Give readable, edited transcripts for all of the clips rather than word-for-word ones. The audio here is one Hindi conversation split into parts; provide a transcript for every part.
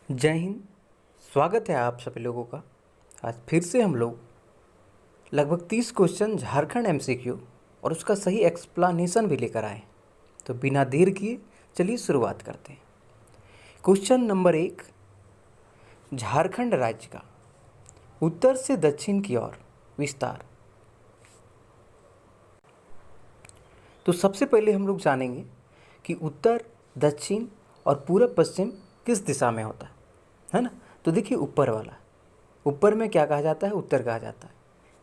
जय हिंद। स्वागत है आप सभी लोगों का। आज फिर से हम लोग लगभग 30 क्वेश्चन झारखंड एमसीक्यू और उसका सही एक्सप्लेनेशन भी लेकर आए। तो बिना देर किए चलिए शुरुआत करते हैं। क्वेश्चन नंबर 1, झारखंड राज्य का उत्तर से दक्षिण की ओर विस्तार। तो सबसे पहले हम लोग जानेंगे कि उत्तर, दक्षिण और पूरब पश्चिम किस दिशा में होता है ना। तो देखिए, ऊपर वाला, ऊपर में क्या कहा जाता है? उत्तर कहा जाता है।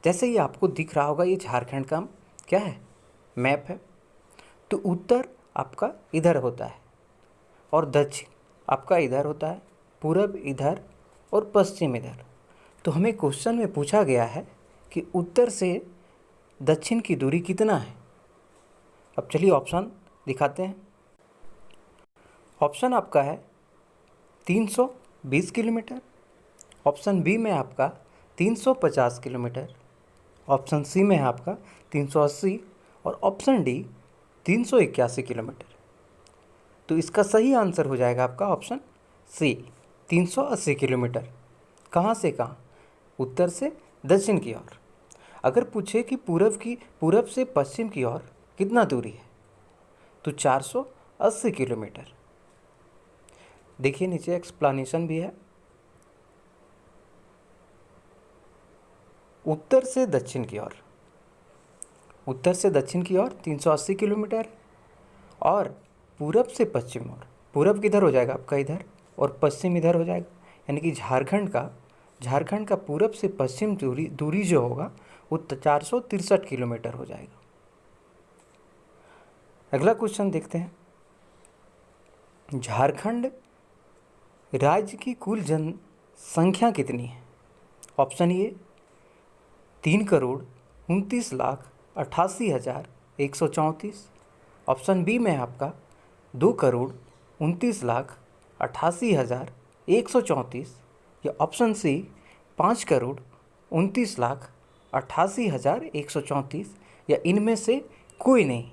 जैसे ही आपको दिख रहा होगा, ये झारखंड का क्या है? मैप है। तो उत्तर आपका इधर होता है और दक्षिण आपका इधर होता है, पूरब इधर और पश्चिम इधर। तो हमें क्वेश्चन में पूछा गया है कि उत्तर से दक्षिण की दूरी कितना है। अब चलिए ऑप्शन दिखाते हैं। ऑप्शन आपका है 320 किलोमीटर, ऑप्शन बी में आपका 350 किलोमीटर, ऑप्शन सी में है आपका 380 और ऑप्शन डी 381 किलोमीटर। तो इसका सही आंसर हो जाएगा आपका ऑप्शन सी, 380 किलोमीटर। कहाँ से कहाँ? उत्तर से दक्षिण की ओर। अगर पूछे कि पूरब से पश्चिम की ओर कितना दूरी है, तो 480 किलोमीटर। देखिए नीचे एक्सप्लेनेशन भी है। उत्तर से दक्षिण की ओर, उत्तर से दक्षिण की ओर 380 किलोमीटर और पूरब से पश्चिम ओर, पूरब किधर हो जाएगा आपका? इधर, और पश्चिम इधर हो जाएगा। यानी कि झारखंड का पूरब से पश्चिम दूरी जो होगा वो 463 किलोमीटर हो जाएगा। अगला क्वेश्चन देखते हैं। झारखंड राज्य की कुल जनसंख्या कितनी है? ऑप्शन ए 3,29,88,134, ऑप्शन बी में आपका 2,29,88,134 या ऑप्शन सी 5,29,88,134 या इनमें से कोई नहीं।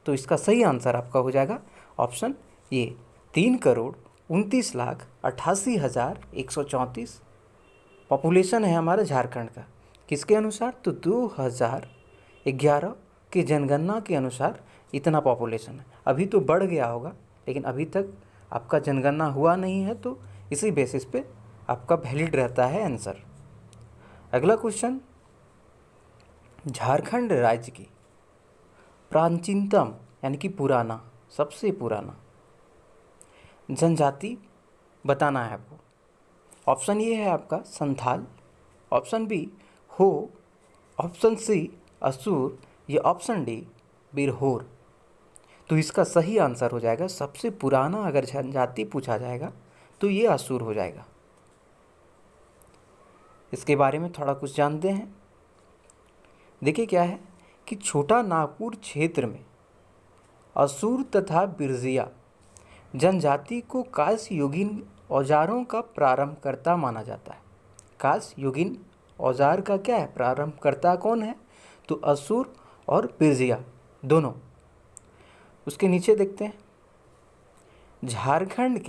तो इसका सही आंसर आपका हो जाएगा ऑप्शन ए, 3,29,88,134 पॉपुलेशन है हमारे झारखंड का। किसके अनुसार? तो 2011 की जनगणना के अनुसार इतना पॉपुलेशन है। अभी तो बढ़ गया होगा, लेकिन अभी तक आपका जनगणना हुआ नहीं है, तो इसी बेसिस पे आपका वैलिड रहता है आंसर। अगला क्वेश्चन, झारखंड राज्य की प्राचीनतम यानी कि पुराना, सबसे पुराना जनजाति बताना है आपको। ऑप्शन ये है आपका संथाल, ऑप्शन बी हो, ऑप्शन सी असुर या ऑप्शन डी बिरहोर। तो इसका सही आंसर हो जाएगा, सबसे पुराना अगर जनजाति पूछा जाएगा तो ये असुर हो जाएगा। इसके बारे में थोड़ा कुछ जानते हैं। देखिए क्या है कि छोटा नागपुर क्षेत्र में असुर तथा बिरजिया जनजाति को कांस्य युगीन औजारों का प्रारंभकर्ता माना जाता है। कांस्य युगीन औजार का क्या है? प्रारंभकर्ता कौन है? तो असुर और बिरजिया दोनों। उसके नीचे देखते हैं, झारखंड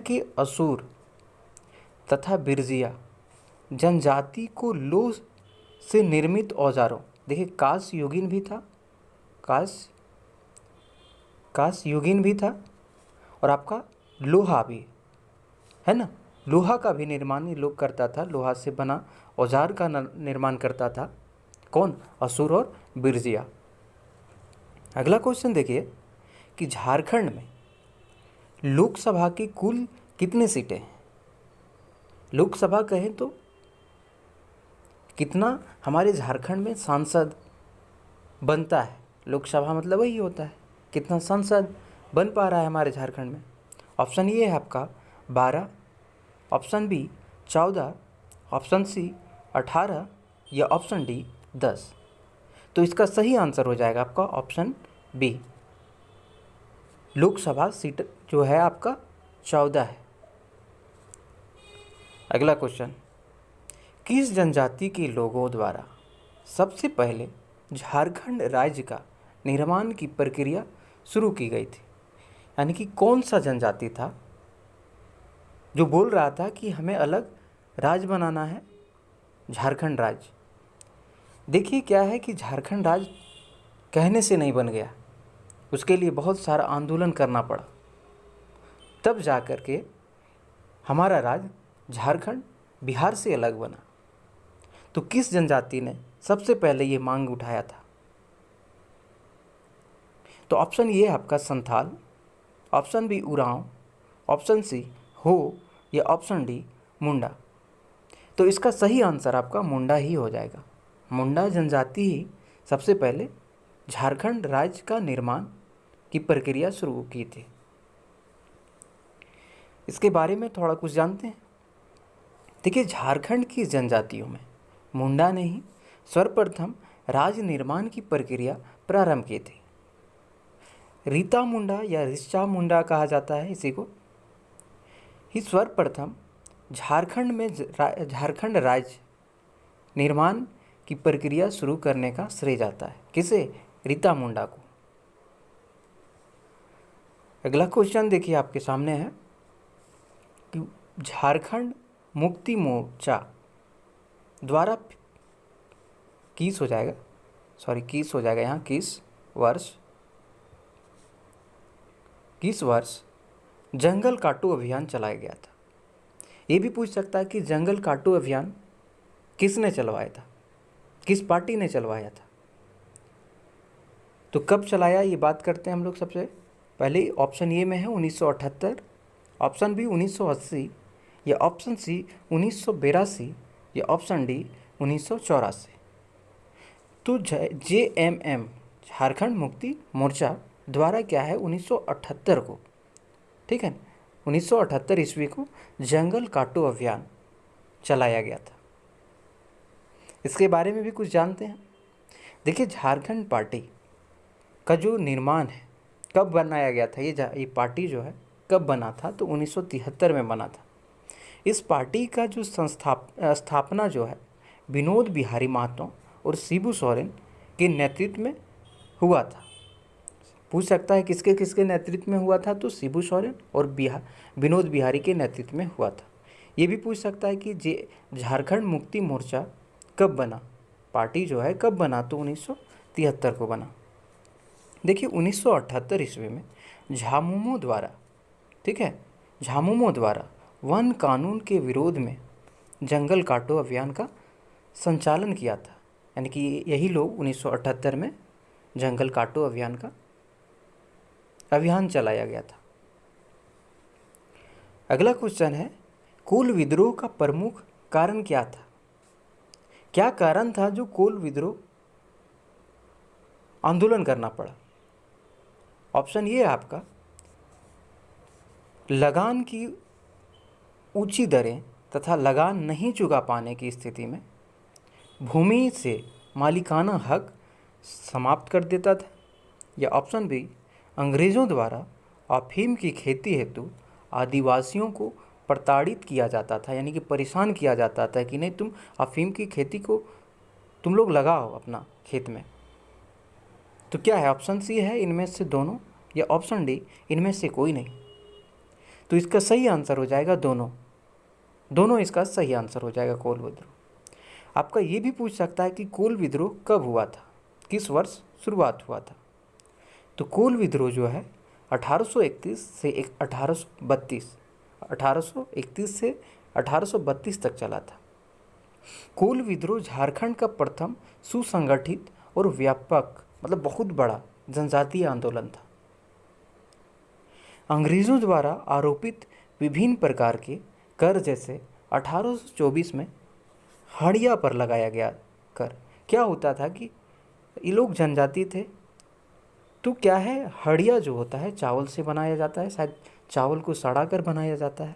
के असुर तथा बिरजिया जनजाति को लोह से निर्मित औजारों, देखिए कांस्य युगीन भी था, कांस्य युगीन भी था और आपका लोहा भी है ना। लोहा का भी निर्माण ये लोग करता था, लोहा से बना औजार का निर्माण करता था कौन? असुर और बिरजिया। अगला क्वेश्चन देखिए कि झारखंड में लोकसभा की कुल कितनी सीटें हैं? लोकसभा कहें तो कितना हमारे झारखंड में सांसद बनता है? लोकसभा मतलब वही होता है, कितना सांसद बन पा रहा है हमारे झारखंड में। ऑप्शन ये है आपका 12, ऑप्शन बी 14, ऑप्शन सी 18 या ऑप्शन डी 10। तो इसका सही आंसर हो जाएगा आपका ऑप्शन बी, लोकसभा सीट जो है आपका 14 है। अगला क्वेश्चन, किस जनजाति के लोगों द्वारा सबसे पहले झारखंड राज्य का निर्माण की प्रक्रिया शुरू की गई थी? यानी कि कौन सा जनजाति था जो बोल रहा था कि हमें अलग राज्य बनाना है, झारखंड राज्य। देखिए क्या है कि झारखंड राज्य कहने से नहीं बन गया, उसके लिए बहुत सारा आंदोलन करना पड़ा, तब जा कर के हमारा राज्य झारखंड बिहार से अलग बना। तो किस जनजाति ने सबसे पहले ये मांग उठाया था? तो ऑप्शन ये है आपका Santhal, option B Oraon, option C Ho, या ऑप्शन डी मुंडा। तो इसका सही आंसर आपका मुंडा ही हो जाएगा। मुंडा जनजाति ही सबसे पहले झारखंड राज्य का निर्माण की प्रक्रिया शुरू की थी। इसके बारे में थोड़ा कुछ जानते हैं। देखिए, झारखंड की जनजातियों में मुंडा ने ही सर्वप्रथम राज्य निर्माण की प्रक्रिया प्रारंभ की थी। रीता मुंडा या ऋचा मुंडा कहा जाता है इसी को, ही सर्वप्रथम झारखंड में झारखंड राज्य निर्माण की प्रक्रिया शुरू करने का श्रेय जाता है। किसे? रीता मुंडा को। अगला क्वेश्चन देखिए आपके सामने है कि झारखंड मुक्ति मोर्चा द्वारा किस हो जाएगा यहाँ किस वर्ष जंगल काटो अभियान चलाया गया था। ये भी पूछ सकता है कि जंगल काटो अभियान किसने चलवाया था, किस पार्टी ने चलवाया था। तो कब चलाया ये बात करते हैं हम लोग। सबसे पहले ऑप्शन ए में है 1978, ऑप्शन बी 1980, या ऑप्शन सी 1982, या ऑप्शन डी 1984। तो JMM झारखंड मुक्ति मोर्चा द्वारा क्या है 1978 को, ठीक है, 1978 ईस्वी को जंगल काटो अभियान चलाया गया था। इसके बारे में भी कुछ जानते हैं। देखिए, झारखंड पार्टी का जो निर्माण है कब बनाया गया था, ये पार्टी जो है कब बना था, तो 1973 में बना था। इस पार्टी का जो स्थापना जो है विनोद बिहारी महतो और शिबू सोरेन के नेतृत्व में हुआ था। पूछ सकता है किसके किसके नेतृत्व में हुआ था, तो शिबू सोरेन और विनोद बिहारी के नेतृत्व में हुआ था। ये भी पूछ सकता है कि झारखंड मुक्ति मोर्चा कब बना, पार्टी जो है कब बना, तो 1973 को बना। देखिए, 1978 ईस्वी में झामुमो द्वारा वन कानून के विरोध में जंगल काटो अभियान का संचालन किया था। यानी कि यही लोग 1978 में जंगल काटो अभियान चलाया गया था। अगला क्वेश्चन है, कोल विद्रोह का प्रमुख कारण क्या था? क्या कारण था जो कोल विद्रोह आंदोलन करना पड़ा? ऑप्शन ये है आपका लगान की ऊंची दरें तथा लगान नहीं चुका पाने की स्थिति में भूमि से मालिकाना हक समाप्त कर देता था, या ऑप्शन बी अंग्रेज़ों द्वारा अफीम की खेती हेतु आदिवासियों को प्रताड़ित किया जाता था, यानी कि परेशान किया जाता था कि नहीं तुम अफीम की खेती को तुम लोग लगाओ अपना खेत में। तो क्या है? ऑप्शन सी है इनमें से दोनों, या ऑप्शन डी इनमें से कोई नहीं। तो इसका सही आंसर हो जाएगा दोनों इसका सही आंसर हो जाएगा, कोल विद्रोह। आपका ये भी पूछ सकता है कि कोल विद्रोह कब हुआ था, किस वर्ष शुरुआत हुआ था। तो कोल विद्रोह जो है 1831 से 1832 तक चला था। कोल विद्रोह झारखंड का प्रथम सुसंगठित और व्यापक, मतलब बहुत बड़ा जनजातीय आंदोलन था। अंग्रेज़ों द्वारा आरोपित विभिन्न प्रकार के कर, जैसे 1824 में हड़िया पर लगाया गया कर। क्या होता था कि ये लोग जनजाति थे, तो क्या है, हड़िया जो होता है चावल से बनाया जाता है, शायद चावल को सड़ा कर बनाया जाता है।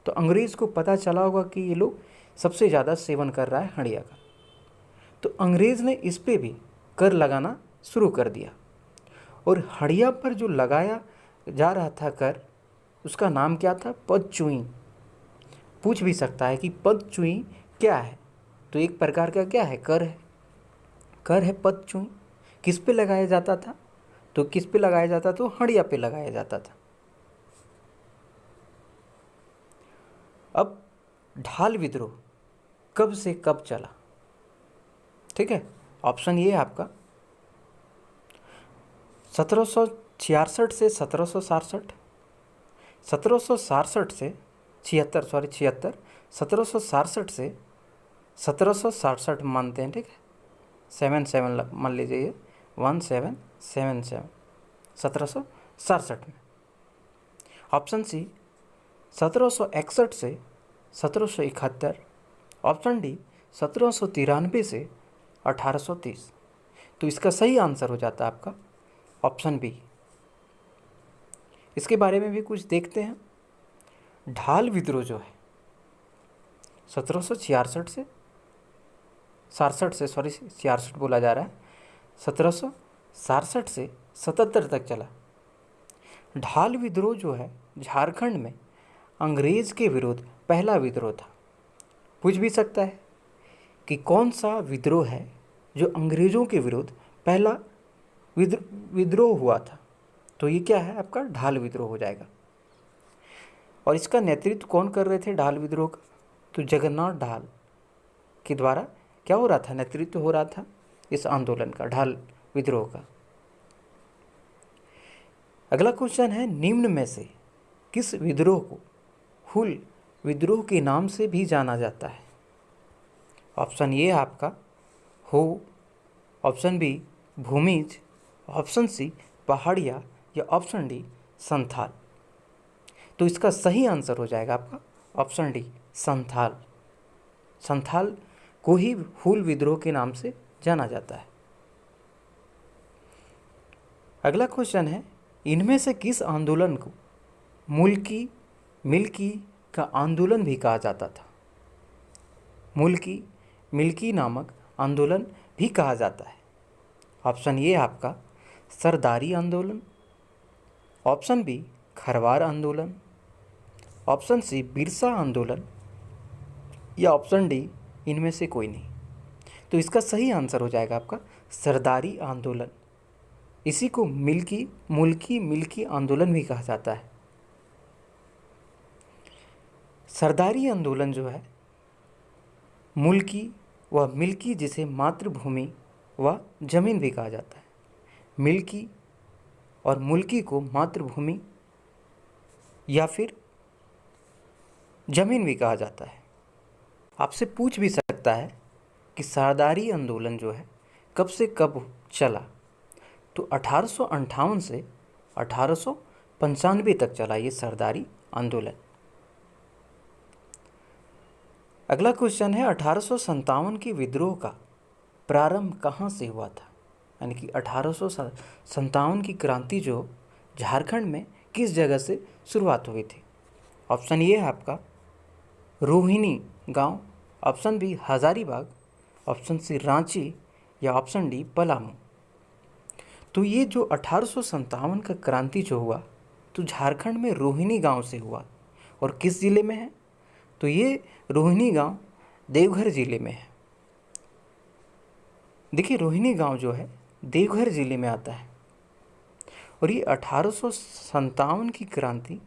तो अंग्रेज़ को पता चला होगा कि ये लोग सबसे ज़्यादा सेवन कर रहा है हड़िया का, तो अंग्रेज़ ने इस पे भी कर लगाना शुरू कर दिया। और हड़िया पर जो लगाया जा रहा था कर, उसका नाम क्या था? पदचुई। पूछ भी सकता है कि पदचुई क्या है, तो एक प्रकार का क्या है? कर है पदचुई। किस पे लगाया जाता था? तो किस पे लगाया जाता? तो हड़िया पे लगाया जाता था। अब ढाल विद्रोह कब से कब चला? ठीक है, ऑप्शन ये है आपका 1766 से 1767, 1767 से छिहत्तर, 1767 से 1767 मानते हैं, ठीक है, 77 मान लीजिए, ये 1777, 1767 में। ऑप्शन सी 1761 से 1771, ऑप्शन डी 1793 से 1830। तो इसका सही आंसर हो जाता है आपका ऑप्शन बी। इसके बारे में भी कुछ देखते हैं। ढाल विद्रोह जो है 1766 से 67 से, सॉरी 66 बोला जा रहा है, 1767 से 77 तक चला। ढाल विद्रोह जो है झारखंड में अंग्रेज के विरुद्ध पहला विद्रोह था। पूछ भी सकता है कि कौन सा विद्रोह है जो अंग्रेज़ों के विरुद्ध पहला विद्रोह हुआ था? तो ये क्या है आपका ढाल विद्रोह हो जाएगा। और इसका नेतृत्व कौन कर रहे थे ढाल विद्रोह का? तो जगन्नाथ ढाल के द्वारा क्या हो रहा था, नेतृत्व हो रहा था इस आंदोलन का, ढाल विद्रोह का। अगला क्वेश्चन है, निम्न में से किस विद्रोह को हुल विद्रोह के नाम से भी जाना जाता है? ऑप्शन ए है आपका हो, option B Bhumij, option C Paharia, या ऑप्शन डी संथाल। तो इसका सही आंसर हो जाएगा आपका ऑप्शन डी संथाल। संथाल को ही हुल विद्रोह के नाम से जाना जाता है। अगला क्वेश्चन है, इनमें से किस आंदोलन को मुल्की मिल्की का आंदोलन भी कहा जाता था? मुल्की मिल्की नामक आंदोलन भी कहा जाता है। ऑप्शन ए आपका सरदारी आंदोलन, ऑप्शन बी खरवार आंदोलन, ऑप्शन सी बिरसा आंदोलन, या ऑप्शन डी इनमें से कोई नहीं। तो इसका सही आंसर हो जाएगा आपका सरदारी आंदोलन। इसी को मुल्की मिल्की आंदोलन भी कहा जाता है। सरदारी आंदोलन जो है मुल्की व मिल्की, जिसे मातृभूमि व जमीन भी कहा जाता है, मिल्की और मुल्की को मातृभूमि या फिर जमीन भी कहा जाता है। आपसे पूछ भी सकता है कि सरदारी आंदोलन जो है कब से कब चला? तो 1858 से 1895 तक चला ये सरदारी आंदोलन। अगला क्वेश्चन है, 1857 की विद्रोह का प्रारंभ कहाँ से हुआ था? यानी कि 1857 की क्रांति जो झारखंड में किस जगह से शुरुआत हुई थी? ऑप्शन ये है आपका रोहिणी गांव, option B Hazaribagh, option C Ranchi, या ऑप्शन डी पलामू। तो ये जो 1857 का क्रांति जो हुआ तो झारखंड में रोहिणी गांव से हुआ। और किस ज़िले में है? तो ये रोहिणी गांव देवघर ज़िले में है। देखिए रोहिणी गांव जो है देवघर ज़िले में आता है। और ये 1857 की क्रांति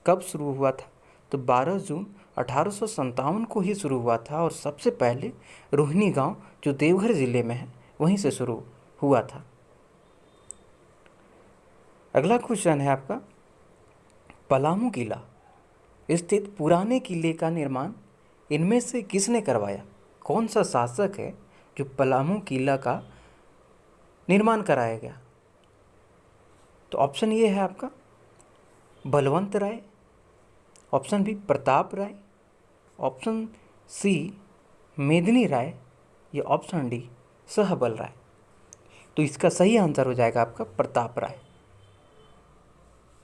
कब शुरू हुआ था? तो 12 जून 1857 को ही शुरू हुआ था। और सबसे पहले रोहिणी गांव जो देवघर ज़िले में है वहीं से शुरू हुआ था। अगला क्वेश्चन है आपका, पलामू किला स्थित पुराने किले का निर्माण इनमें से किसने करवाया? कौन सा शासक है जो पलामू किला का निर्माण कराया गया? तो ऑप्शन ये है आपका बलवंत राय, ऑप्शन बी प्रताप राय, ऑप्शन सी मेदिनी राय, या ऑप्शन डी सहबल राय। तो इसका सही आंसर हो जाएगा आपका प्रताप राय।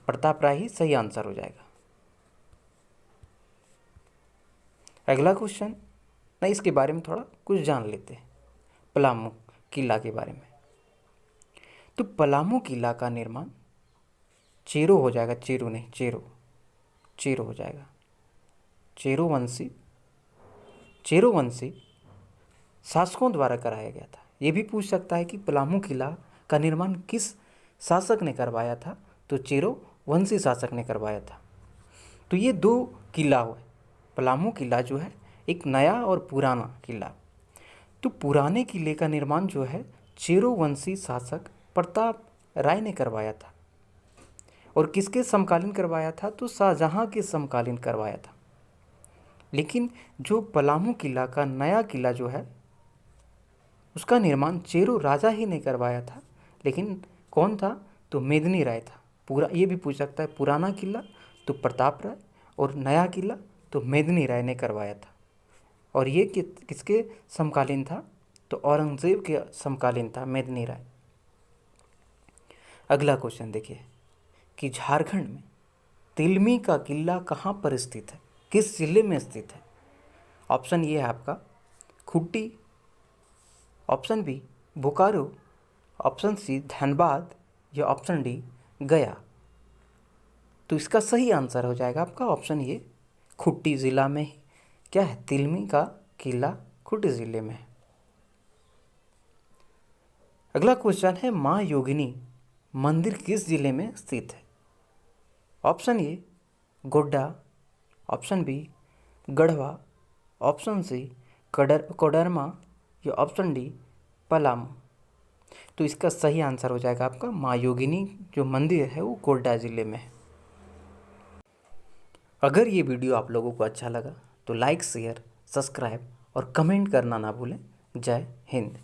प्रताप राय ही सही आंसर हो जाएगा। अगला क्वेश्चन, नहीं इसके बारे में थोड़ा कुछ जान लेते हैं, पलामू किला के बारे में। तो पलामू किला का निर्माण चेरो हो जाएगा, चेरो नहीं चेरो हो जाएगा। चेरोवंशी शासकों द्वारा कराया गया था। ये भी पूछ सकता है कि पलामू किला का निर्माण किस शासक ने करवाया था? तो चेरोवंशी शासक ने करवाया था। तो ये दो किला हुए, पलामू किला जो है एक नया और पुराना किला। तो पुराने किले का निर्माण जो है चेरो वंशी शासक प्रताप राय ने करवाया था। और किसके समकालीन करवाया था? तो शाहजहां के समकालीन करवाया था। लेकिन जो पलामू किला का नया किला जो है उसका निर्माण चेरो राजा ही ने करवाया था। लेकिन कौन था? तो मेदिनी राय था। पूरा ये भी पूछ सकता है, पुराना किला तो प्रताप राय और नया किला तो मेदिनी राय ने करवाया था। और ये किसके समकालीन था? तो औरंगजेब के समकालीन था मेदिनी राय। अगला क्वेश्चन देखिए कि झारखंड में तिलमी का किला कहाँ पर स्थित है, किस जिले में स्थित है? ऑप्शन ये है आपका Khunti, option B Bokaro, option C Dhanbad या ऑप्शन डी गया। तो इसका सही आंसर हो जाएगा आपका ऑप्शन ये खूंटी ज़िला में ही क्या है, तिलमी का किला खूंटी ज़िले में है। अगला क्वेश्चन है माँ योगिनी मंदिर किस जिले में स्थित है? Option A Godda, option B Garhwa, option C Koderma या ऑप्शन डी पलामू। तो इसका सही आंसर हो जाएगा आपका माँ योगिनी जो मंदिर है वो गोड्डा ज़िले में है। अगर ये वीडियो आप लोगों को अच्छा लगा तो लाइक, शेयर, सब्सक्राइब और कमेंट करना ना भूलें। जय हिंद।